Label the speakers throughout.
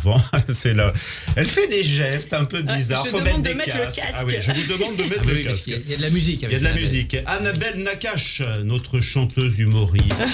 Speaker 1: énervant. Elle fait des gestes un peu bizarres.
Speaker 2: Je
Speaker 1: Faut
Speaker 2: demande
Speaker 1: mettre
Speaker 2: de
Speaker 1: des
Speaker 2: mettre le
Speaker 1: casques.
Speaker 2: casque.
Speaker 1: Ah oui, je vous demande de mettre le casque.
Speaker 3: Il y a de la musique.
Speaker 1: Il y a de la musique. Annabelle Nakache, notre chanteuse humoriste,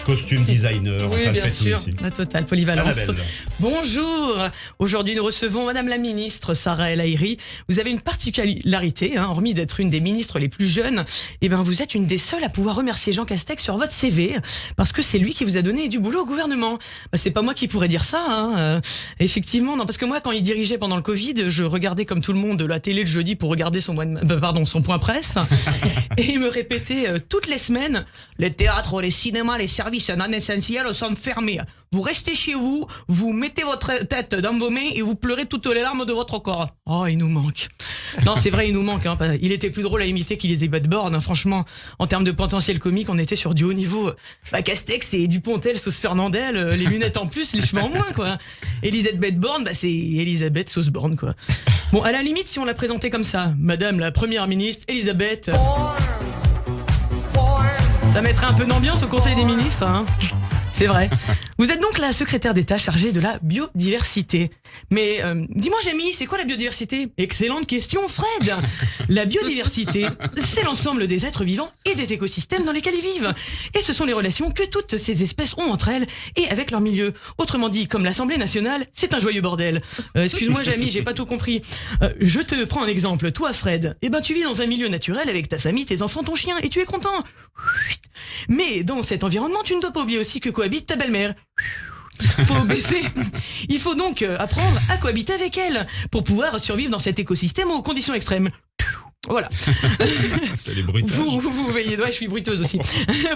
Speaker 1: costume designer.
Speaker 2: Oui,
Speaker 1: elle
Speaker 2: bien
Speaker 1: fait
Speaker 2: sûr,
Speaker 1: tout ici.
Speaker 2: la totale polyvalence.
Speaker 1: Annabelle.
Speaker 2: Bonjour, aujourd'hui nous recevons Madame la Ministre Sarah El Haïry. Vous avez une particularité, hormis d'être une des ministres les plus jeunes, vous êtes une des seules à pouvoir remercier Jean Castex sur votre CV, parce que c'est lui qui vous a donné du boulot au gouvernement. C'est pas moi qui pourrais dire ça, effectivement, non, parce que moi quand il dirigeait pendant le Covid, je regardais comme tout le monde la télé le jeudi pour regarder son point presse, et il me répétait toutes les semaines, les théâtres, les cinémas, les services non essentiels sont fermés. Vous restez chez vous, vous mettez votre tête dans vos mains et vous pleurez toutes les larmes de votre corps. Oh, il nous manque. Non, c'est vrai, il nous manque. Il était plus drôle à imiter qu'Elisabeth Borne. Franchement, en termes de potentiel comique, on était sur du haut niveau. Castex et Dupontel sauce Fernandel, les lunettes en plus, les cheveux en moins, quoi. Elisabeth Borne, c'est Elisabeth sauce Borne, quoi. Bon, à la limite, si on la présentait comme ça, Madame la Première Ministre, Elisabeth... Ça mettrait un peu d'ambiance au Conseil des ministres, hein. C'est vrai. Vous êtes donc la secrétaire d'État chargée de la biodiversité. Mais dis-moi, Jamie, c'est quoi la biodiversité ? Excellente question, Fred. La biodiversité, c'est l'ensemble des êtres vivants et des écosystèmes dans lesquels ils vivent. Et ce sont les relations que toutes ces espèces ont entre elles et avec leur milieu. Autrement dit, comme l'Assemblée nationale, c'est un joyeux bordel. Excuse-moi, Jamie, j'ai pas tout compris. Je te prends un exemple. Toi, Fred, tu vis dans un milieu naturel avec ta famille, tes enfants, ton chien, et tu es content. Mais dans cet environnement, tu ne dois pas oublier aussi que cohabite ta belle-mère. Il faut donc apprendre à cohabiter avec elle pour pouvoir survivre dans cet écosystème aux conditions extrêmes. Voilà. Vous veillez, je suis bruiteuse aussi.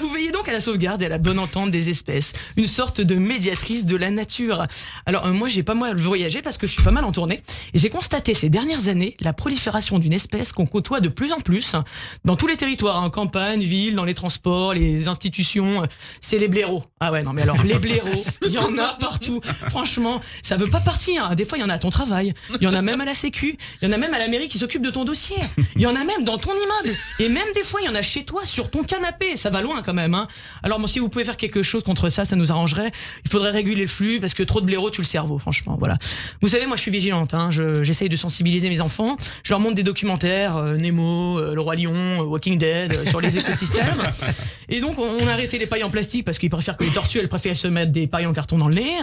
Speaker 2: Vous veillez donc à la sauvegarde et à la bonne entente des espèces, une sorte de médiatrice de la nature. Alors moi j'ai pas mal voyagé parce que je suis pas mal en tournée et j'ai constaté ces dernières années la prolifération d'une espèce qu'on côtoie de plus en plus dans tous les territoires, en campagne, ville, dans les transports, les institutions. C'est les blaireaux. Ah ouais, non mais alors les blaireaux, il y en a partout. Franchement, ça veut pas partir. Des fois il y en a à ton travail, il y en a même à la sécu, il y en a même à la mairie qui s'occupe de ton dossier. Il y en a même dans ton immeuble. Et même des fois, il y en a chez toi, sur ton canapé. Ça va loin quand même. Alors bon, si vous pouvez faire quelque chose contre ça, ça nous arrangerait. Il faudrait réguler le flux parce que trop de blaireaux tue le cerveau, franchement. Voilà. Vous savez, moi je suis vigilante. J'essaye de sensibiliser mes enfants. Je leur montre des documentaires, Nemo, Le Roi Lion, Walking Dead, sur les écosystèmes. Et donc, on a arrêté les pailles en plastique parce qu'ils préfèrent que les tortues, elles préfèrent se mettre des pailles en carton dans le nez.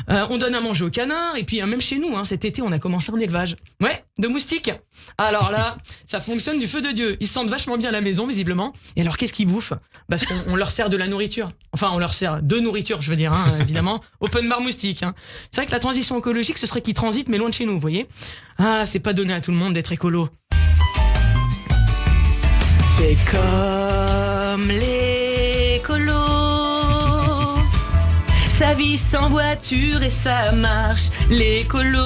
Speaker 2: On donne à manger aux canards. Et puis, même chez nous, cet été, on a commencé un élevage. Ouais, de moustiques. Alors là, ça fonctionne du feu de Dieu. Ils se sentent vachement bien à la maison, visiblement. Et alors, qu'est-ce qu'ils bouffent ? Parce qu'on leur sert de la nourriture. Enfin, on leur sert de nourriture, je veux dire, évidemment. Open bar moustique. C'est vrai que la transition écologique, ce serait qu'ils transitent, mais loin de chez nous, vous voyez ? Ah, c'est pas donné à tout le monde d'être écolo. Fais comme l'écolo. Sa vie sans voiture et ça marche, l'écolo.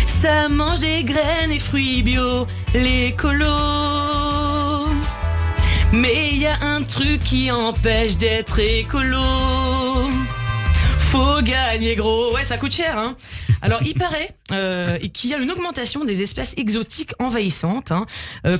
Speaker 2: Ça mange des graines et fruits bio, l'écolo. Mais y a un truc qui empêche d'être écolo. Faut gagner gros. Ouais, ça coûte cher, Alors, il paraît qu'il y a une augmentation des espèces exotiques envahissantes,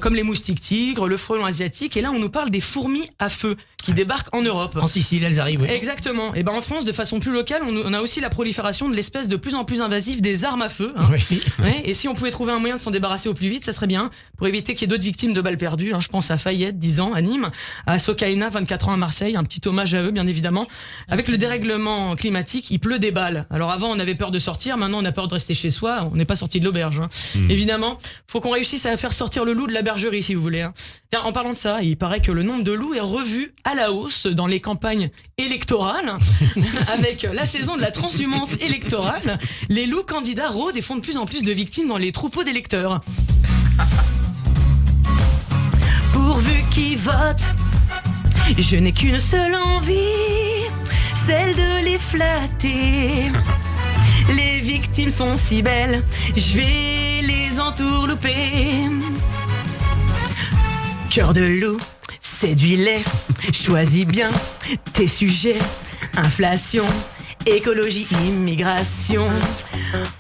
Speaker 2: comme les moustiques tigres, le frelon asiatique, et là, on nous parle des fourmis à feu qui débarquent en Europe.
Speaker 3: En Sicile, elles arrivent, oui.
Speaker 2: Exactement. Et en France, de façon plus locale, on a aussi la prolifération de l'espèce de plus en plus invasive des armes à feu.
Speaker 3: Oui.
Speaker 2: Ouais, et si on pouvait trouver un moyen de s'en débarrasser au plus vite, ça serait bien, pour éviter qu'il y ait d'autres victimes de balles perdues. Je pense à Fayette, 10 ans, à Nîmes, à Sokaina, 24 ans à Marseille, un petit hommage à eux, bien évidemment. Avec le dérèglement climatique, il pleut des balles. Alors avant, on avait peur de sortir, maintenant on a peur de rester chez soi, on n'est pas sorti de l'auberge. Évidemment, faut qu'on réussisse à faire sortir le loup de la bergerie, si vous voulez. Tiens, en parlant de ça, il paraît que le nombre de loups est revu à la hausse dans les campagnes électorales. Avec la saison de la transhumance électorale, les loups candidats rôdent et font de plus en plus de victimes dans les troupeaux d'électeurs. Pourvu qu'ils votent, je n'ai qu'une seule envie, celle de les flatter. Les victimes sont si belles, je vais les entourlouper. Cœur de loup, séduis-les, choisis bien tes sujets. Inflation, écologie, immigration.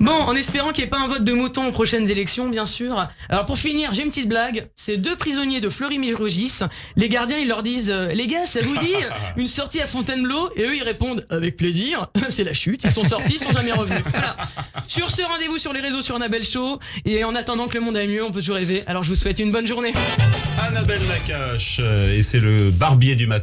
Speaker 2: Bon, en espérant qu'il n'y ait pas un vote de mouton aux prochaines élections, bien sûr. Alors pour finir, j'ai une petite blague. Ces deux prisonniers de Fleury-Mérogis, les gardiens, ils leur disent les gars, ça vous dit une sortie à Fontainebleau? Et eux, ils répondent avec plaisir. C'est la chute. Ils sont sortis, ils sont jamais revenus. Voilà. Sur ce, rendez-vous sur les réseaux sur Annabelle Show. Et en attendant que le monde aille mieux, on peut toujours rêver. Alors je vous souhaite une bonne journée.
Speaker 1: Annabelle Nakache, et c'est le barbier du matin.